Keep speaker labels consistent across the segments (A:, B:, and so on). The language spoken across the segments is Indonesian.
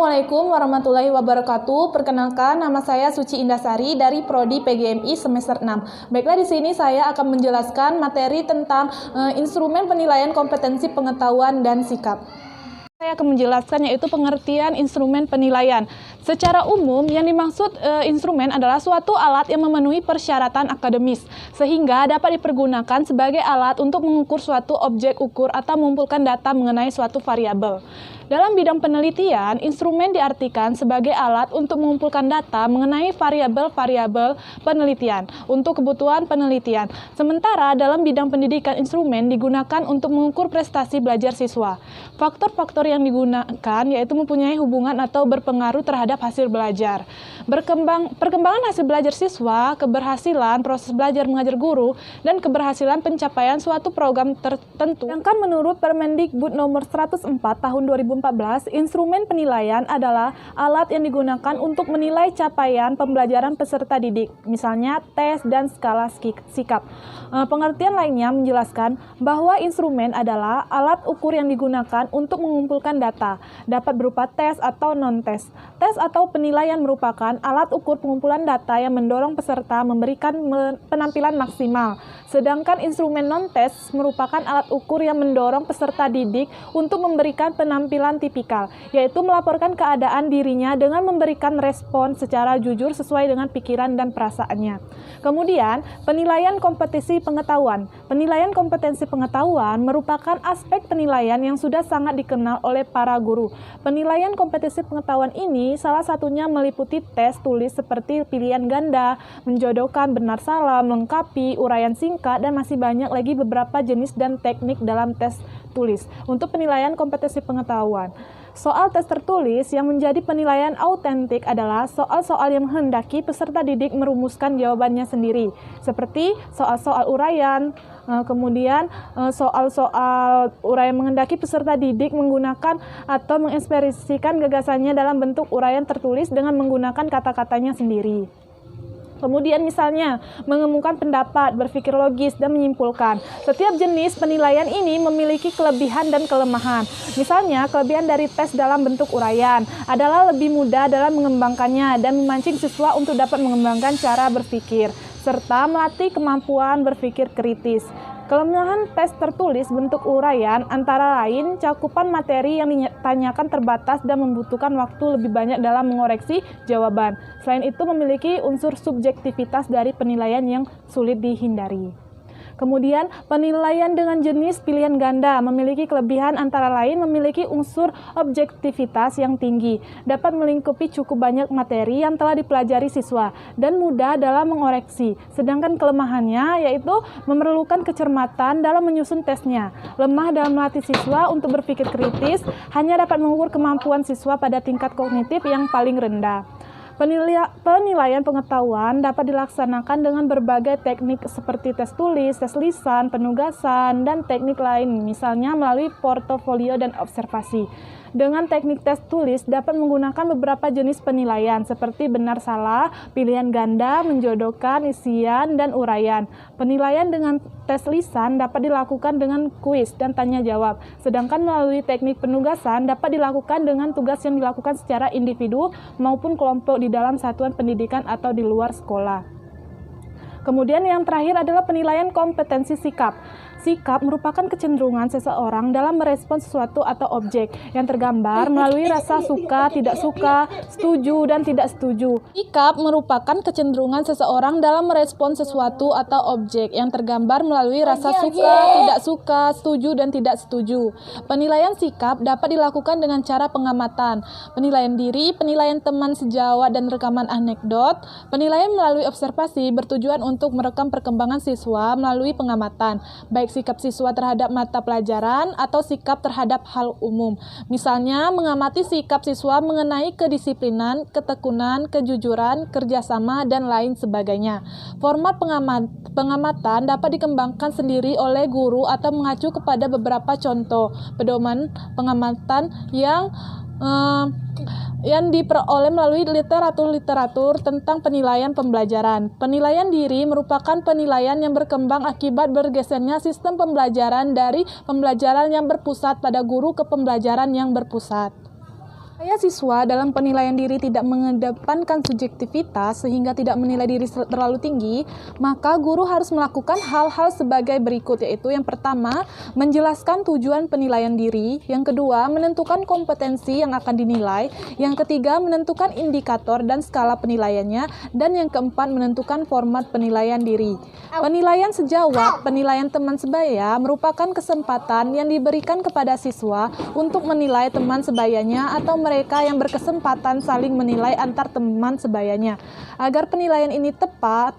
A: Assalamualaikum warahmatullahi wabarakatuh. Perkenalkan, nama saya Suci Indasari dari Prodi PGMI semester 6. Baiklah, di sini saya akan menjelaskan materi tentang instrumen penilaian kompetensi pengetahuan dan sikap. Saya akan menjelaskan yaitu pengertian instrumen penilaian. Secara umum, yang dimaksud instrumen adalah suatu alat yang memenuhi persyaratan akademis, sehingga dapat dipergunakan sebagai alat untuk mengukur suatu objek ukur atau mengumpulkan data mengenai suatu variabel. Dalam bidang penelitian, instrumen diartikan sebagai alat untuk mengumpulkan data mengenai variabel-variabel penelitian untuk kebutuhan penelitian. Sementara dalam bidang pendidikan, instrumen digunakan untuk mengukur prestasi belajar siswa. Faktor-faktor yang digunakan yaitu mempunyai hubungan atau berpengaruh terhadap hasil belajar. Perkembangan hasil belajar siswa, keberhasilan proses belajar mengajar guru, dan keberhasilan pencapaian suatu program tertentu. Sedangkan menurut Permendikbud nomor 104 tahun 2014, instrumen penilaian adalah alat yang digunakan untuk menilai capaian pembelajaran peserta didik, misalnya tes dan skala sikap. Pengertian lainnya menjelaskan bahwa instrumen adalah alat ukur yang digunakan untuk mengumpulkan data, dapat berupa tes atau non-tes. Tes atau penilaian merupakan alat ukur pengumpulan data yang mendorong peserta memberikan penampilan maksimal. Sedangkan instrumen non-tes merupakan alat ukur yang mendorong peserta didik untuk memberikan penampilan tipikal, yaitu melaporkan keadaan dirinya dengan memberikan respon secara jujur sesuai dengan pikiran dan perasaannya. Kemudian, penilaian kompetensi pengetahuan. Penilaian kompetensi pengetahuan merupakan aspek penilaian yang sudah sangat dikenal oleh para guru. Penilaian kompetensi pengetahuan ini salah satunya meliputi tes tulis seperti pilihan ganda, menjodohkan benar salah, melengkapi, uraian singkat, dan masih banyak lagi beberapa jenis dan teknik dalam tes tulis untuk penilaian kompetensi pengetahuan. Soal tes tertulis yang menjadi penilaian autentik adalah soal-soal yang menghendaki peserta didik merumuskan jawabannya sendiri, seperti soal-soal uraian, kemudian soal-soal uraian menghendaki peserta didik menggunakan atau mengekspresikan gagasannya dalam bentuk uraian tertulis dengan menggunakan kata-katanya sendiri. Kemudian misalnya, mengemukakan pendapat, berpikir logis, dan menyimpulkan. Setiap jenis penilaian ini memiliki kelebihan dan kelemahan. Misalnya, kelebihan dari tes dalam bentuk uraian adalah lebih mudah dalam mengembangkannya dan memancing siswa untuk dapat mengembangkan cara berpikir, serta melatih kemampuan berpikir kritis. Kelemahan tes tertulis bentuk uraian antara lain cakupan materi yang ditanyakan terbatas dan membutuhkan waktu lebih banyak dalam mengoreksi jawaban. Selain itu memiliki unsur subjektivitas dari penilaian yang sulit dihindari. Kemudian, penilaian dengan jenis pilihan ganda memiliki kelebihan antara lain memiliki unsur objektivitas yang tinggi, dapat melingkupi cukup banyak materi yang telah dipelajari siswa, dan mudah dalam mengoreksi. Sedangkan kelemahannya yaitu memerlukan kecermatan dalam menyusun tesnya, lemah dalam melatih siswa untuk berpikir kritis, hanya dapat mengukur kemampuan siswa pada tingkat kognitif yang paling rendah. Penilaian pengetahuan dapat dilaksanakan dengan berbagai teknik seperti tes tulis, tes lisan, penugasan, dan teknik lain, misalnya melalui portofolio dan observasi. Dengan teknik tes tulis dapat menggunakan beberapa jenis penilaian seperti benar salah, pilihan ganda, menjodohkan, isian, dan uraian. Penilaian dengan tes lisan dapat dilakukan dengan kuis dan tanya jawab. Sedangkan melalui teknik penugasan dapat dilakukan dengan tugas yang dilakukan secara individu maupun kelompok di dalam satuan pendidikan atau di luar sekolah. Kemudian yang terakhir adalah penilaian kompetensi sikap. Sikap merupakan kecenderungan seseorang dalam merespons sesuatu atau objek yang tergambar melalui rasa suka, tidak suka, setuju, dan tidak setuju. Sikap merupakan kecenderungan seseorang dalam merespons sesuatu atau objek yang tergambar melalui rasa suka, tidak suka, setuju, dan tidak setuju. Penilaian sikap dapat dilakukan dengan cara pengamatan, penilaian diri, penilaian teman sejawat dan rekaman anekdot. Penilaian melalui observasi bertujuan untuk merekam perkembangan siswa melalui pengamatan, baik sikap siswa terhadap mata pelajaran atau sikap terhadap hal umum. Misalnya, mengamati sikap siswa mengenai kedisiplinan, ketekunan, kejujuran, kerjasama, dan lain sebagainya. Format pengamatan dapat dikembangkan sendiri oleh guru atau mengacu kepada beberapa contoh pedoman pengamatan yang diperoleh melalui literatur tentang penilaian pembelajaran. Penilaian diri merupakan penilaian yang berkembang akibat bergesernya sistem pembelajaran dari pembelajaran yang berpusat pada guru ke pembelajaran yang berpusat. Supaya siswa dalam penilaian diri tidak mengedepankan subjektivitas sehingga tidak menilai diri terlalu tinggi, maka guru harus melakukan hal-hal sebagai berikut, yaitu yang pertama, menjelaskan tujuan penilaian diri, yang kedua, menentukan kompetensi yang akan dinilai, yang ketiga, menentukan indikator dan skala penilaiannya, dan yang keempat, menentukan format penilaian diri. Penilaian sejawat, penilaian teman sebaya merupakan kesempatan yang diberikan kepada siswa untuk menilai teman sebayanya atau mereka yang berkesempatan saling menilai antar teman sebayanya. Agar penilaian ini tetap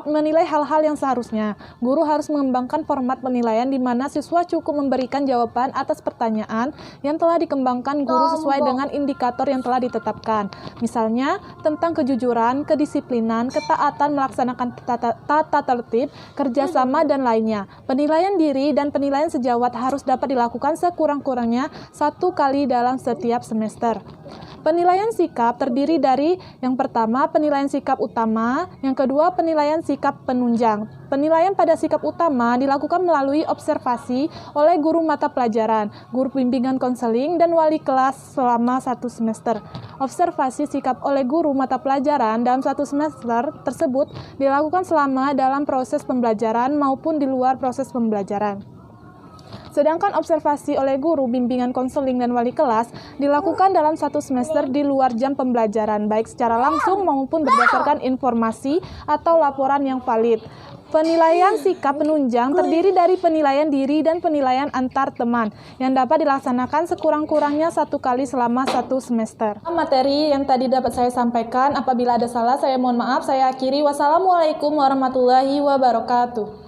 A: menilai hal-hal yang seharusnya, guru harus mengembangkan format penilaian di mana siswa cukup memberikan jawaban atas pertanyaan yang telah dikembangkan guru sesuai dengan indikator yang telah ditetapkan. Misalnya, tentang kejujuran, kedisiplinan, ketaatan melaksanakan tata tertib, kerjasama, dan lainnya. Penilaian diri dan penilaian sejawat harus dapat dilakukan sekurang-kurangnya 1 kali dalam setiap semester. Penilaian sikap terdiri dari yang pertama, penilaian sikap utama, yang kedua, penilaian sikap penunjang. Penilaian pada sikap utama dilakukan melalui observasi oleh guru mata pelajaran, guru bimbingan konseling, dan wali kelas selama 1 semester. Observasi sikap oleh guru mata pelajaran dalam 1 semester tersebut dilakukan selama dalam proses pembelajaran maupun di luar proses pembelajaran. Sedangkan observasi oleh guru, bimbingan konseling, dan wali kelas dilakukan dalam 1 semester di luar jam pembelajaran, baik secara langsung maupun berdasarkan informasi atau laporan yang valid. Penilaian sikap penunjang terdiri dari penilaian diri dan penilaian antar teman yang dapat dilaksanakan sekurang-kurangnya 1 kali selama 1 semester. Materi yang tadi dapat saya sampaikan, apabila ada salah saya mohon maaf. Saya akhiri. Wassalamualaikum warahmatullahi wabarakatuh.